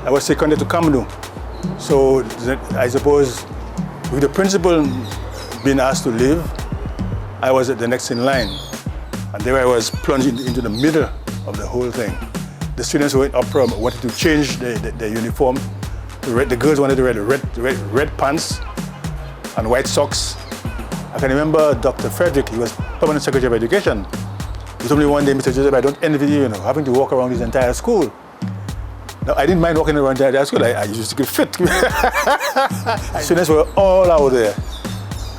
I was seconded to Kamdu. So I suppose with the principal being asked to leave, I was the next in line. And there I was plunged into the middle of the whole thing. The students were in uproar, wanted to change their uniform. The girls wanted to wear red pants and white socks. I can remember Dr. Frederick, he was Permanent Secretary of Education. He told me one day, Mr. Joseph, I don't envy you, having to walk around this entire school. Now, I didn't mind walking around the entire school. I used to get fit. Students were all out there.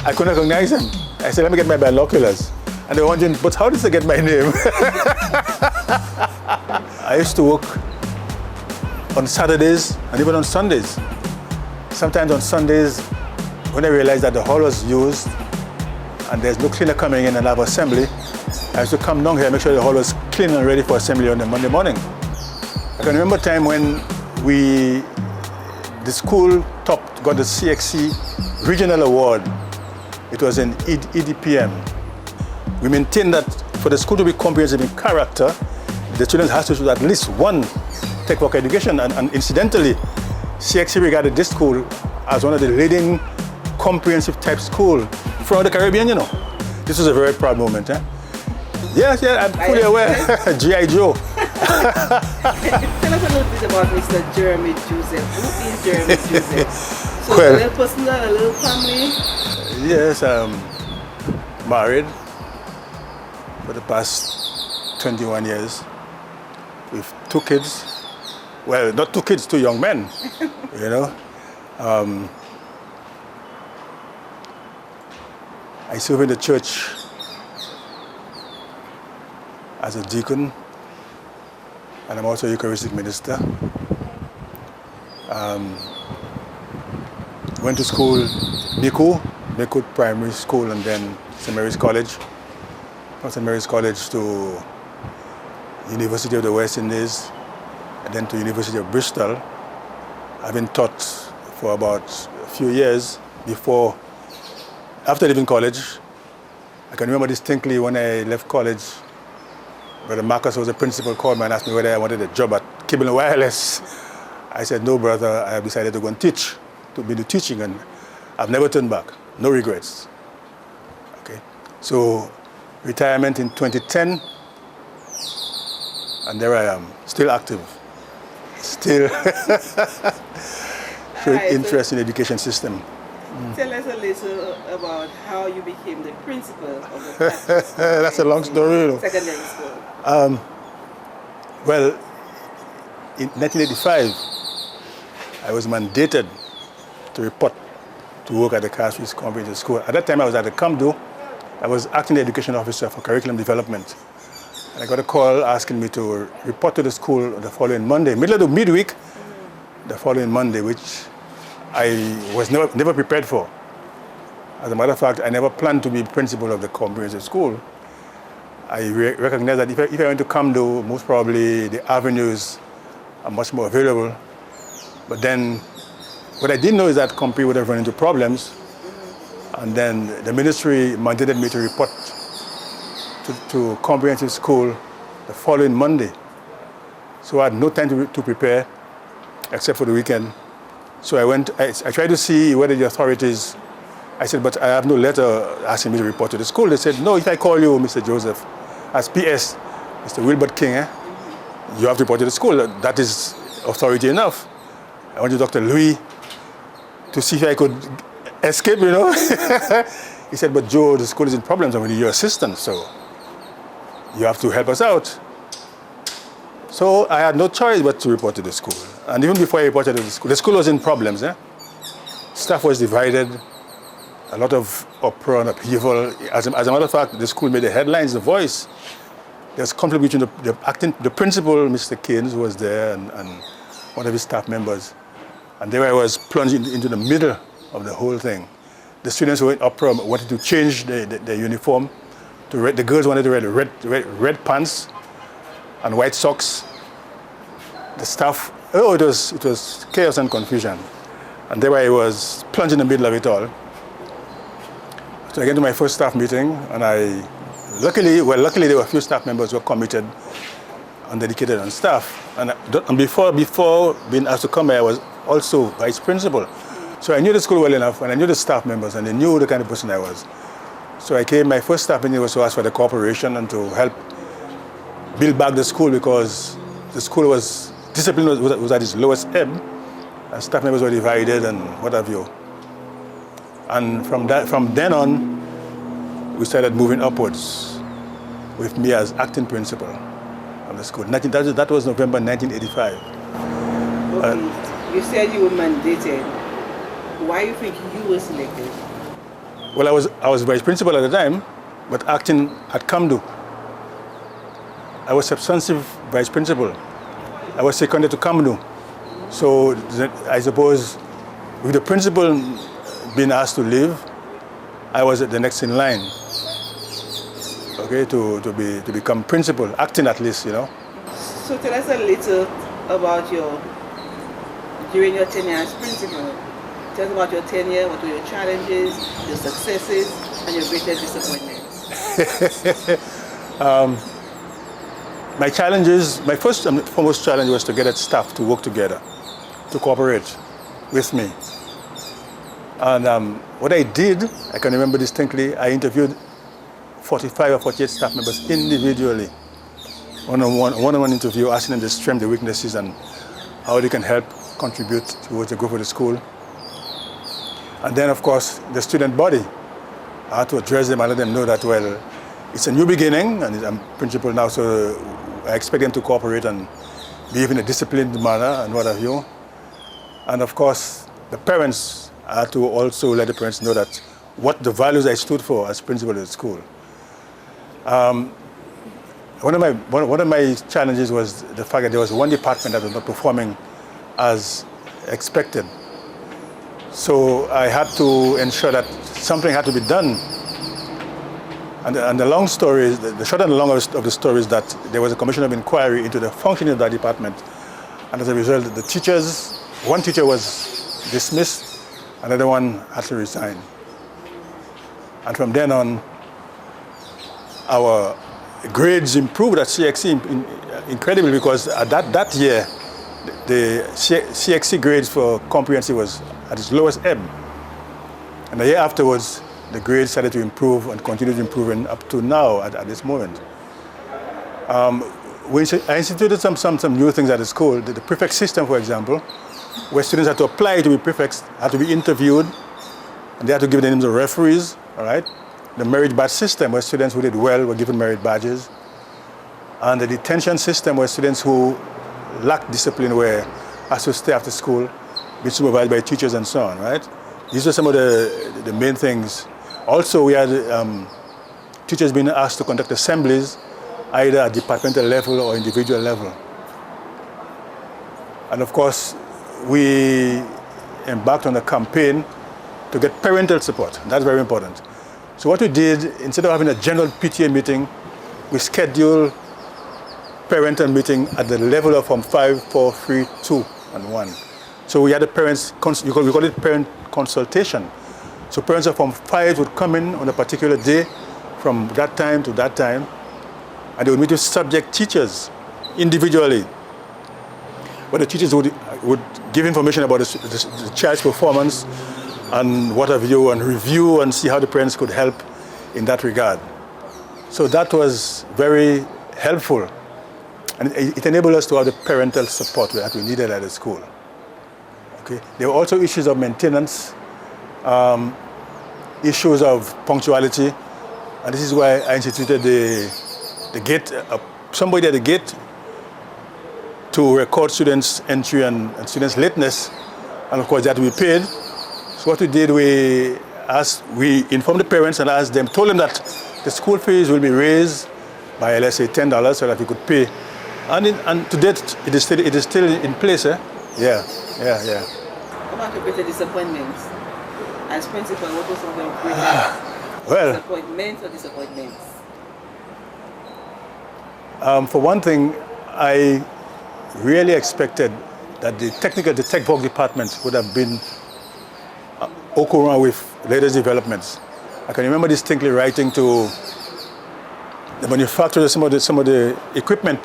I couldn't recognize them. I said, let me get my binoculars. And they were wondering, but how did they get my name? I used to work on Saturdays and even on Sundays. Sometimes on Sundays, when I realized that the hall was used and there's no cleaner coming in and have assembly, I used to come down here and make sure the hall was clean and ready for assembly on the Monday morning. I can remember a time when the school got the CXC Regional Award. It was in EDPM. We maintained that for the school to be comprehensive in character, the students have to choose at least one tech work education. And incidentally, CXC regarded this school as one of the leading comprehensive type school from the Caribbean, This was a very proud moment, eh? Yes, I'm fully aware. G.I. Joe. Tell us a little bit about Mr. Jeremy Joseph. Who is Jeremy Joseph? So well, a little personal, a little family? Yes, I'm married for the past 21 years with 2 kids. Well, not 2 kids, 2 young men, I serve in the church as a deacon, and I'm also a Eucharistic minister. Went to school, Niku Primary School, and then St. Mary's College. From St. Mary's College to University of the West Indies, and then to University of Bristol. I've been taught for about a few years after leaving college. I can remember distinctly when I left college, Brother Marcus was the principal, called me and asked me whether I wanted a job at Cable and Wireless. I said, no, brother, I have decided to go and teach, to be the teaching, and I've never turned back, no regrets. Okay, so retirement in 2010, and there I am, still active, still showing interest in the education system. Tell us a little about how you became the principal of the class. That's a long story. Secondary school. Well, in 1985, I was mandated to report to work at the Castries Comprehensive School. At that time, I was at the Kamdu. I was acting education officer for curriculum development. And I got a call asking me to report to the school the following Monday, middle of the midweek, the following Monday, which I was never prepared for. As a matter of fact, I never planned to be principal of the comprehensive school. I recognize that if I went to Kamdu, most probably the avenues are much more available. But then, what I didn't know is that Compre would have run into problems. And then the ministry mandated me to report to comprehensive school the following Monday. So I had no time to prepare, except for the weekend. So I tried to see whether the authorities, I said, but I have no letter asking me to report to the school. They said, no, if I call you, Mr. Joseph, as PS, Mr. Wilbert King, you have to report to the school. That is authority enough. I went to Dr. Louis to see if I could escape, He said, but Joe, the school is in problems and we need your assistance, so you have to help us out. So I had no choice but to report to the school. And even before I reported to the school was in problems. Staff was divided, a lot of uproar and upheaval. As a matter of fact, the school made the headlines, The Voice. There's conflict between the principal, Mr. Keynes, who was there, and one of his staff members. And there I was plunged into the middle of the whole thing. The students were in uproar, wanted to change their uniform. The girls wanted to wear red pants and white socks. The staff, it was chaos and confusion. And there I was plunged in the middle of it all. So I went to my first staff meeting, and luckily there were a few staff members who were committed. undedicated on staff. And before being asked to come here, I was also vice principal. So I knew the school well enough, and I knew the staff members, and they knew the kind of person I was. So I came, my first staff meeting was to ask for the cooperation and to help build back the school, because the school was, discipline was at its lowest ebb, and staff members were divided and what have you. And from then on, we started moving upwards with me as acting principal of the school. That was November 1985. Okay. You said you were mandated. Why do you think you were selected? Well, I was vice principal at the time, but acting at Kamdu. I was substantive vice principal. I was seconded to Kamdu. So I suppose with the principal being asked to leave, I was the next in line, okay, to become principal, acting at least, you know. So tell us a little about during your tenure as principal. Tell us about your tenure, what were your challenges, your successes, and your greatest disappointments. My challenges, my first and foremost challenge was to get staff to work together, to cooperate with me. And what I did, I can remember distinctly, I interviewed 45 or 48 staff members individually, one-on-one interview, asking them the strengths, the weaknesses, and how they can help contribute towards the growth of the school. And then, of course, the student body. I had to address them and let them know that, well, it's a new beginning, and I'm principal now, so I expect them to cooperate and behave in a disciplined manner and what have you. And of course, the parents, I had to also let the parents know that what the values I stood for as principal of the school. One of my challenges was the fact that there was one department that was not performing as expected. So I had to ensure that something had to be done. And the long story, the short and the long of the story is that there was a commission of inquiry into the functioning of that department. And as a result, one teacher was dismissed, another one had to resign. And from then on, our grades improved at CXC incredibly, because at that year, the CXC grades for comprehensive was at its lowest ebb. And the year afterwards, the grades started to improve and continued improving up to now at this moment. I instituted some new things at the school. The prefect system, for example, where students had to apply to be prefects, had to be interviewed, and they had to give the names of referees, all right? The merit badge system, where students who did well were given merit badges. And the detention system, where students who lacked discipline were asked to stay after school, be supervised by teachers and so on, right? These were some of the main things. Also, we had teachers being asked to conduct assemblies, either at departmental level or individual level. And of course, we embarked on a campaign to get parental support. That's very important. So what we did, instead of having a general PTA meeting, we scheduled parental meeting at the level of Form 5, 4, 3, 2, and 1. So we had the parents, we call it parent consultation. So parents of Form 5 would come in on a particular day from that time to that time, and they would meet with subject teachers individually. But the teachers would give information about the child's performance and what have you, and review and see how the parents could help in that regard. So that was very helpful. And it enabled us to have the parental support that we needed at the school. Okay. There were also issues of maintenance, issues of punctuality, and this is why I instituted the gate, somebody at the gate to record students' entry and students' lateness, and of course they had to be paid. So what we did, we informed the parents and told them that the school fees will be raised by, let's say, $10 so that we could pay. And to date, it is still in place, eh? Yeah. What about your greatest disappointments? As principal, what was some of your greatest disappointments or disappointments? For one thing, I really expected that the tech work department would have been au courant with latest developments. I can remember distinctly writing to the manufacturers some of the equipment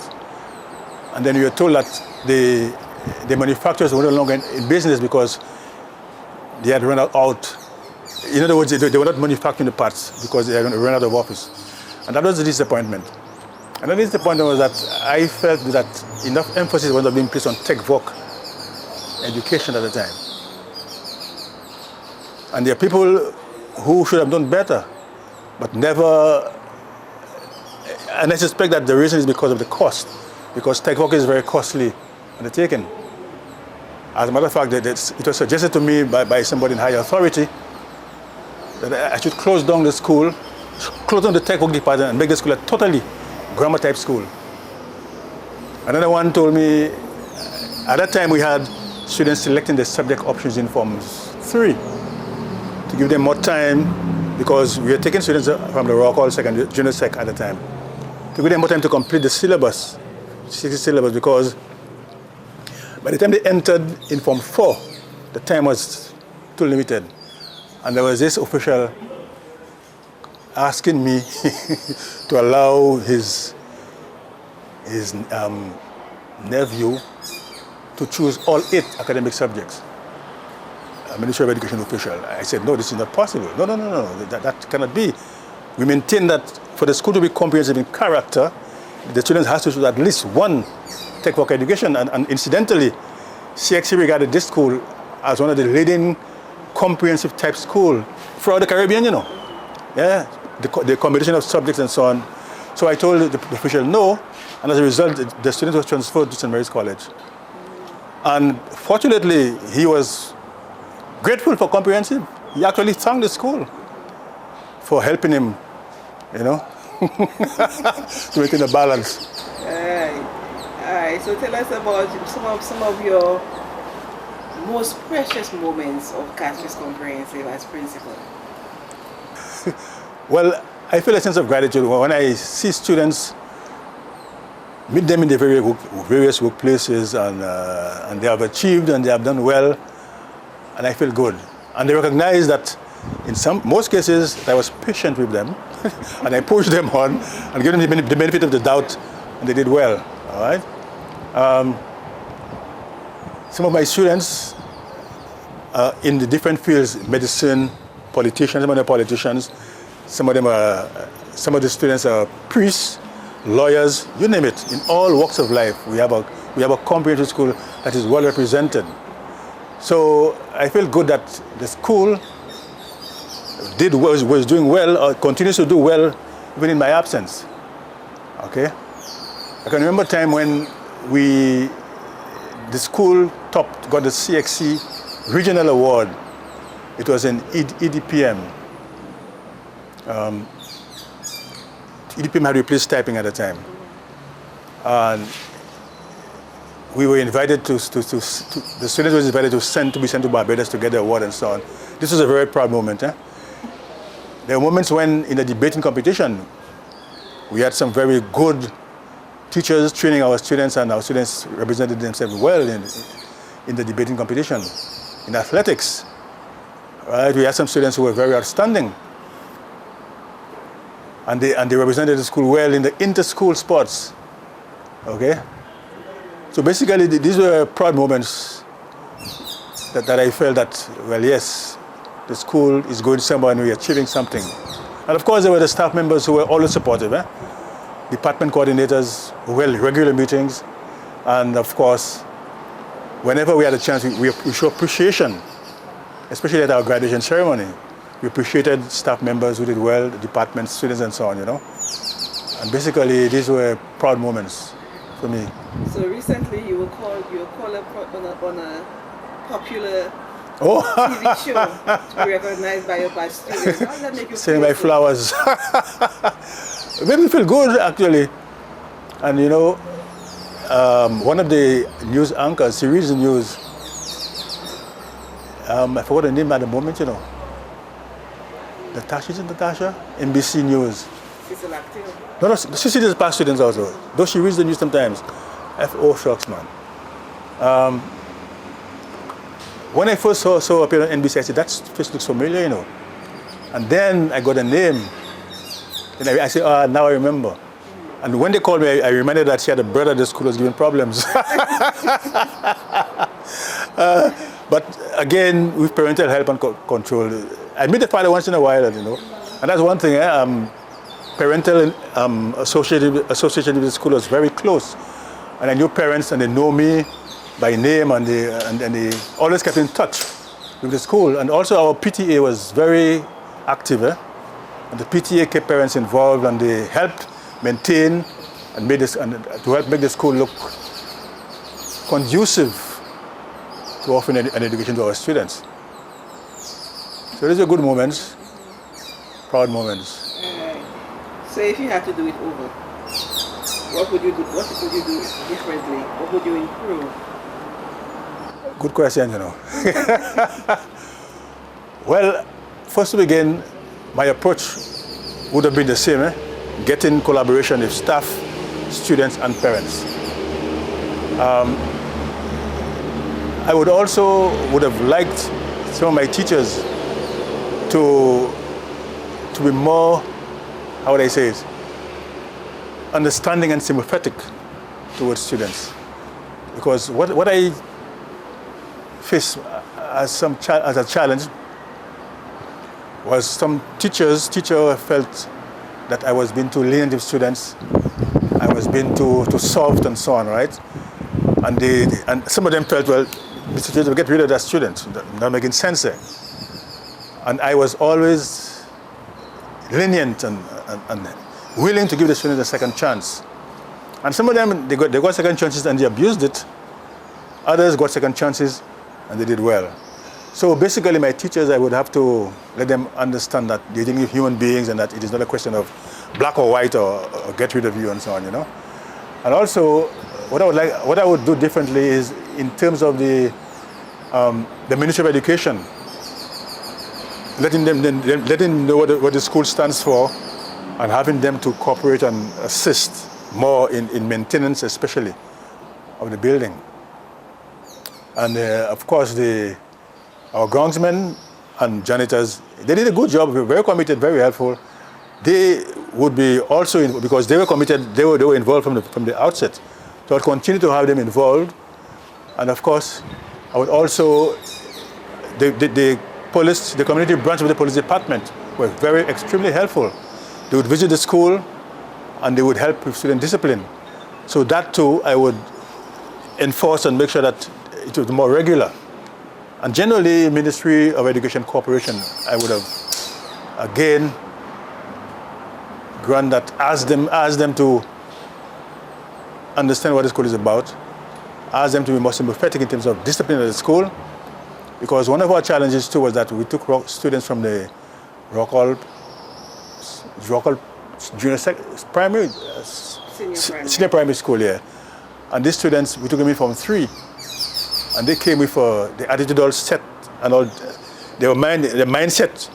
And then we were told that the manufacturers were no longer in business because they had run out. In other words, they were not manufacturing the parts because they had run out of office. And that was the disappointment. And the disappointment was that I felt that enough emphasis was not being placed on tech voc education at the time. And there are people who should have done better, but never. And I suspect that the reason is because of the cost, because tech voc is very costly undertaken. As a matter of fact, it was suggested to me by somebody in higher authority that I should close down the school, close down the tech voc department and make the school a totally grammar type school. Another one told me, at that time we had students selecting the subject options in Form 3 to give them more time, because we were taking students from the Rock Hall Second Junior Sec at the time, to give them more time to complete the syllabus, 60 syllabus, because by the time they entered in Form 4, the time was too limited. And there was this official asking me to allow his nephew to choose all 8 academic subjects. A Ministry of Education official. I said, no, this is not possible. No, that cannot be. We maintain that for the school to be comprehensive in character, the students have to choose at least one tech voc education. And incidentally, CXC regarded this school as one of the leading comprehensive type school throughout the Caribbean, you know. Yeah, the combination of subjects and so on. So I told the official no, and as a result, the student was transferred to St. Mary's College. And fortunately, he was grateful for comprehensive. He actually thanked the school for helping him, you know, to maintain a balance. All right. So tell us about some of your most precious moments of Castries Comprehensive as principal. Well, I feel a sense of gratitude when I see students, meet them in the various workplaces, and they have achieved and they have done well, and I feel good. And they recognize that in most cases I was patient with them and I pushed them on and gave them the benefit of the doubt, and they did well. All right. Some of my students in the different fields, medicine, politicians, some of them are politicians, some of the students are priests, lawyers, you name it. In all walks of life, we have a comprehensive school that is well represented. So I feel good that the school was doing well, or continues to do well, even in my absence. Okay, I can remember a time when the school got the CXC Regional Award. It was in EDPM. EDPM had replaced typing at the time. And we were invited the students were invited to be sent to Barbados to get the award and so on. This was a very proud moment. There were moments when in the debating competition, we had some very good teachers training our students, and our students represented themselves well in the debating competition. In athletics, right, we had some students who were very outstanding. And they represented the school well in the inter-school sports. Okay? So basically, these were proud moments that I felt that, well, yes, the school is going somewhere and we're achieving something. And of course, there were the staff members who were always supportive. Department coordinators who held regular meetings. And of course, whenever we had a chance, we show appreciation, especially at our graduation ceremony. We appreciated staff members who did well, the department, students, and so on, you know. And basically, these were proud moments for me. So recently, you were called on a popular TV show to be recognized by your past students. How does that make you Sending feel? my flowers. It made me feel good, actually. And you know, one of the news anchors, she reads the news. I forgot the name at the moment, you know. Natasha, is it Natasha? NBC News. She's an actor. No, she sees the past students also. Though she reads the news sometimes. F.O. Shucks, man. When I first saw appear on NBC, I said, that face looks familiar, you know. And then I got a name. Then I said, now I remember. And when they called me, I reminded that she had a brother at the school who was giving problems. But again, with parental help and control, I meet the father once in a while, you know. And that's one thing, parental association with the school was very close. And I knew parents and they know me by name and they always kept in touch with the school. And also our PTA was very active. And the PTA kept parents involved and they helped maintain and to help make the school look conducive to offering an education to our students. So these are good moments, proud moments. So if you had to do it over, what would you do? What would you do differently? What would you improve? Good question, you know. Well, first to begin, my approach would have been the same, getting collaboration with staff, students, and parents. I would have liked some of my teachers to be more, how would I say it, understanding and sympathetic towards students. Because what I faced as a challenge was some teacher felt that I was being too lenient with students, I was being too soft and so on, right? And some of them felt, well, Mr. Teacher, get rid of that student, not making sense there. And I was always lenient and willing to give the students a second chance. And some of them, they got second chances and they abused it. Others got second chances and they did well. So basically my teachers, I would have to let them understand that they're dealing with human beings and that it is not a question of black or white or get rid of you and so on, you know. And also, what I would do differently is in terms of the Ministry of Education, letting them know what the school stands for and having them to cooperate and assist more in maintenance, especially of the building. And of course, our groundsmen and janitors, they did a good job, very committed, very helpful. They would be also, because they were committed, they were involved from the outset. So I'll continue to have them involved. And of course, I would also, the community branch of the police department were extremely helpful. They would visit the school and they would help with student discipline. So that too, I would enforce and make sure that it was more regular. And generally, Ministry of Education cooperation, I would have, again, ask them to understand what the school is about, ask them to be more sympathetic in terms of discipline at the school, because one of our challenges too was that we took students from the Rockall senior primary school here, and these students, we took them in from 3, and they came with the attitude all set and all. The mindset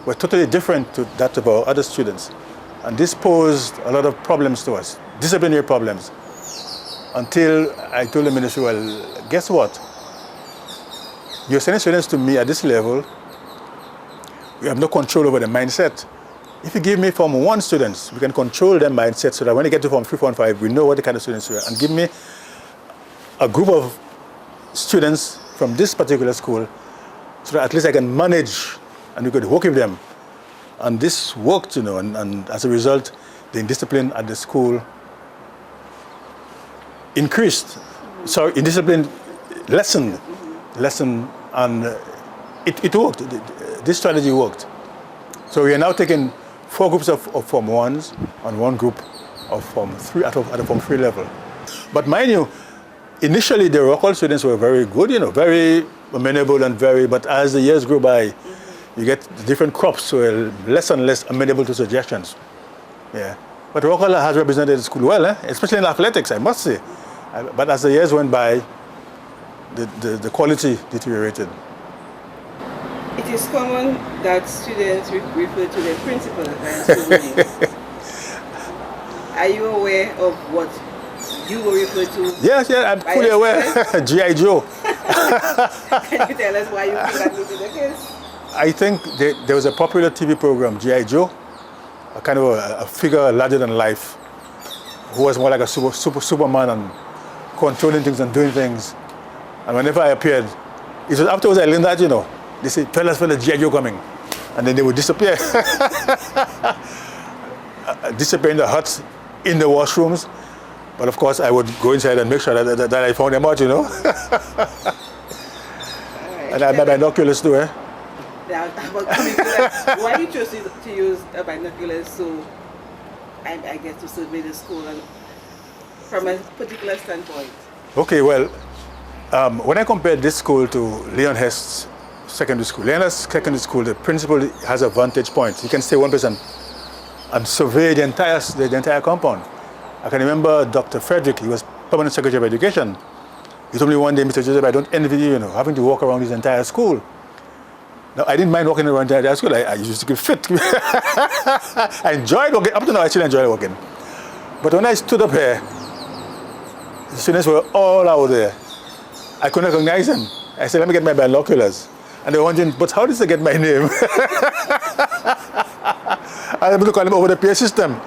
was totally different to that of our other students, and this posed a lot of problems to us, disciplinary problems. Until I told the ministry, well, guess what? You're sending students to me at this level. We have no control over the mindset. If you give me Form 1 students, we can control their mindset so that when they get to Form 3, 4, and 5, we know what the kind of students we are. And give me a group of students from this particular school so that at least I can manage and we could work with them. And this worked, you know, and as a result, the indiscipline at the school increased. So indiscipline lessened, and it worked. This strategy worked. So we are now taking 4 groups of Form 1s and 1 group of Form 3 at a Form 3 level. But mind you, initially the Rockall students were very good, you know, very amenable and but as the years grew by, you get different crops, so less and less amenable to suggestions. Yeah. But Rockall has represented the school well, especially in athletics, I must say. But as the years went by, the quality deteriorated. It is common that students refer to their principal as school names. Are you aware of what you were referred to? Yes, I'm fully aware. G.I. Joe. Can you tell us why you think that may be the case? I think there was a popular TV program, G.I. Joe, a kind of a figure larger than life. who was more like a superman and controlling things and doing things. And whenever I appeared, it was afterwards I learned that, they say, fellas, G.I. Joe coming. And then they would disappear. Disappear in the huts, in the washrooms. But of course, I would go inside and make sure that I found them out, Right. And I had my binoculars too, Now, about coming to that, why you chose to use binoculars so I get to survey the school and from a particular standpoint? Okay, well, when I compared this school to Leon Hess Secondary School, Leon Hess Secondary School, the principal has a vantage point. He can stay one person and survey the entire compound. I can remember Dr. Frederick, he was Permanent Secretary of Education. He told me one day, Mr. Joseph, I don't envy you, having to walk around this entire school. Now, I didn't mind walking around the entire school. I used to get fit. I enjoyed walking. Up to now, I still enjoy walking. But when I stood up here, the students were all out there. I couldn't recognize them. I said, let me get my binoculars. And they were wondering, but how did they get my name? I was able to call them over the PA system,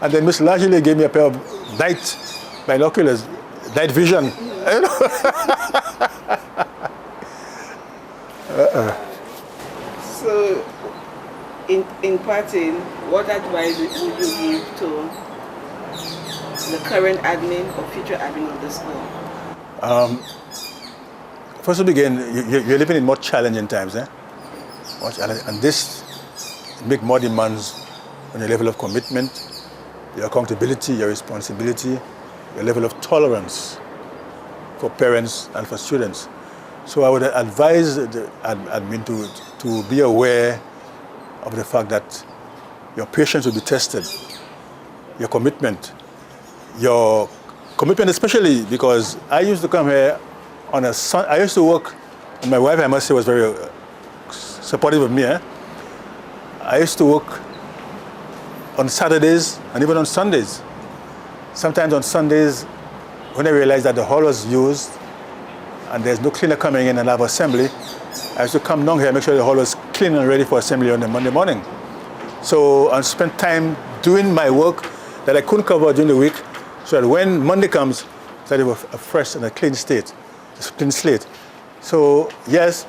And then Miss Lajile gave me a pair of night binoculars, night vision. So, in parting, what advice would you give to the current admin or future admin of the school? First to begin, you're living in more challenging times, and this make more demands on your level of commitment, your accountability, your responsibility, your level of tolerance for parents and for students. So I would advise the admin to be aware of the fact that your patience will be tested, your commitment especially because I used to come here on a Sunday. I used to work, and my wife, I must say, was very supportive of me. I used to work on Saturdays and even on Sundays. Sometimes on Sundays, when I realized that the hall was used and there's no cleaner coming in and have assembly, I used to come down here and make sure the hall was clean and ready for assembly on the Monday morning. So I spent time doing my work that I couldn't cover during the week, so that when Monday comes, that it was a fresh and a clean state, a clean slate. So yes,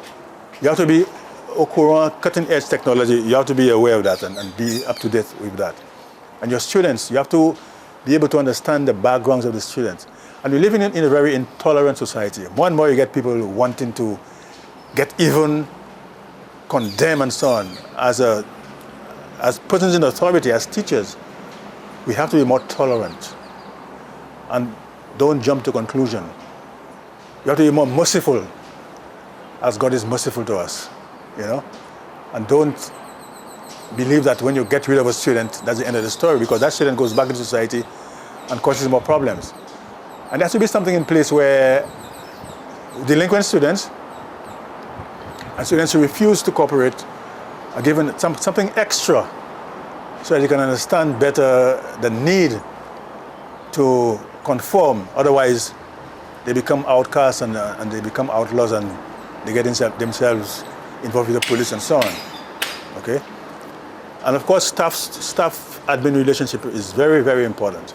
you have to be au courant, cutting edge technology. You have to be aware of that and be up to date with that. And your students, you have to be able to understand the backgrounds of the students. And we're living in a very intolerant society. More and more you get people wanting to get even, condemn and so on. As persons in authority, as teachers, we have to be more tolerant and don't jump to conclusion. You have to be more merciful as God is merciful to us, and don't believe that when you get rid of a student, that's the end of the story, because that student goes back into society and causes more problems. And there has to be something in place where delinquent students and students who refuse to cooperate are given something extra so that they can understand better the need to conform. Otherwise, they become outcasts and they become outlaws and they get themselves involved with the police and so on. Okay? And of course, staff-admin relationship is very, very important.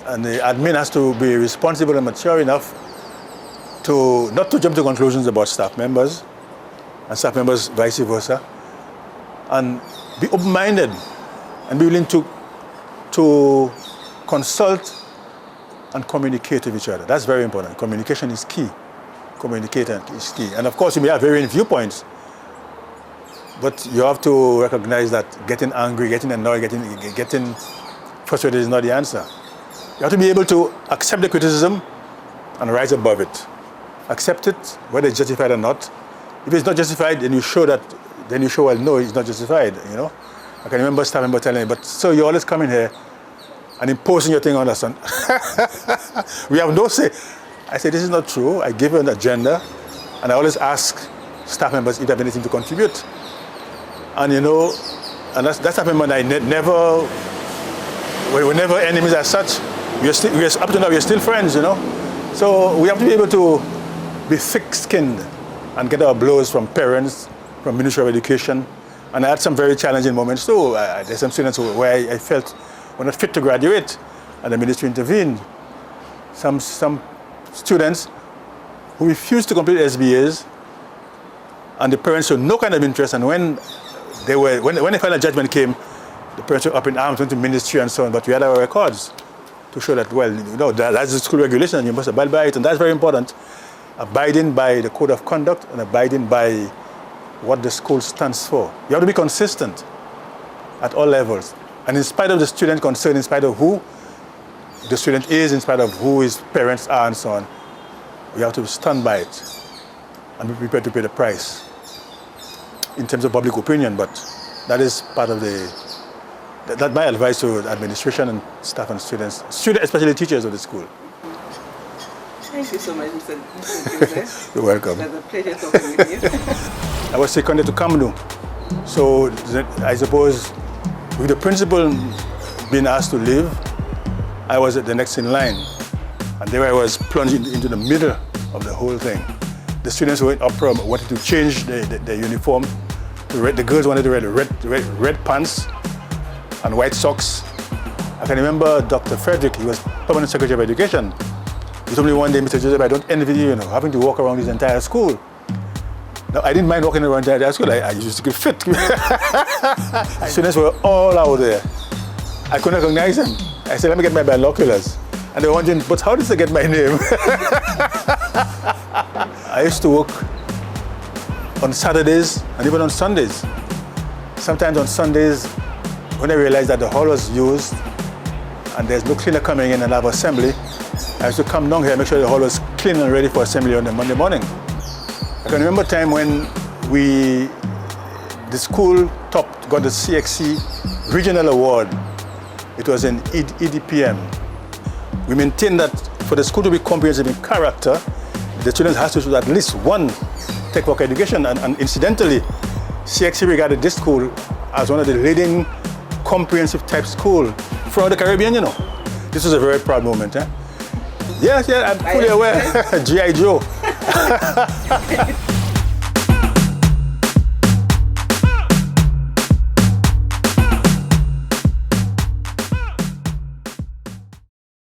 And the admin has to be responsible and mature enough to not to jump to conclusions about staff members, and staff members vice versa, and be open-minded and be willing to consult and communicate with each other. That's very important. Communication is key. Communication is key. And of course, you may have varying viewpoints, but you have to recognize that getting angry, getting annoyed, getting frustrated is not the answer. You have to be able to accept the criticism and rise above it. Accept it, whether it's justified or not. If it's not justified, then you show well, no, it's not justified, I can remember staff member telling me, but so you always come in here and imposing your thing on us. We have no say. I say, this is not true. I give you an agenda, and I always ask staff members if they have anything to contribute. And and that's staff member and I we're never enemies as such. Up to now, we're still friends, So we have to be able to be thick-skinned and get our blows from parents, from Ministry of Education, And I had some very challenging moments too. There's some students where I felt were not fit to graduate, and the ministry intervened. Some students who refused to complete SBAs, and the parents showed no kind of interest. And when the final judgment came, the parents were up in arms, went to ministry and so on. But we had our records to show that, well, that's the school regulation, and you must abide by it, and that's very important. Abiding by the code of conduct and abiding by what the school stands for. You have to be consistent at all levels. And in spite of the student concern, in spite of who the student is, in spite of who his parents are and so on, you have to stand by it and be prepared to pay the price in terms of public opinion. But that is part of that's my advice to administration and staff and students, especially teachers of the school. Thank you so much, Mr. Joseph. You're welcome. It was a pleasure talking with you. I was seconded to Kamnu. So I suppose with the principal being asked to leave, I was at the next in line. And there I was plunged into the middle of the whole thing. The students who went up from wanted to change their uniform. The girls wanted to wear red pants and white socks. I can remember Dr. Frederick, he was Permanent Secretary of Education. He told me one day, Mr. Joseph, I don't envy you, having to walk around this entire school. Now, I didn't mind walking around the entire school. I used to get fit. Students were all out there. I couldn't recognize them. I said, let me get my binoculars. And they were wondering, but how did they get my name? I used to work on Saturdays and even on Sundays. Sometimes on Sundays, when I realized that the hall was used and there's no cleaner coming in and have assembly, I used to come down here and make sure the hall was clean and ready for assembly on the Monday morning. I can remember a time when the school got the CXC Regional Award. It was in EDPM. We maintained that for the school to be comprehensive in character, the students have to do at least one tech-work education. And incidentally, CXC regarded this school as one of the leading comprehensive type school from the Caribbean, This was a very proud moment, eh? Yes, I'm fully aware. G.I. Joe.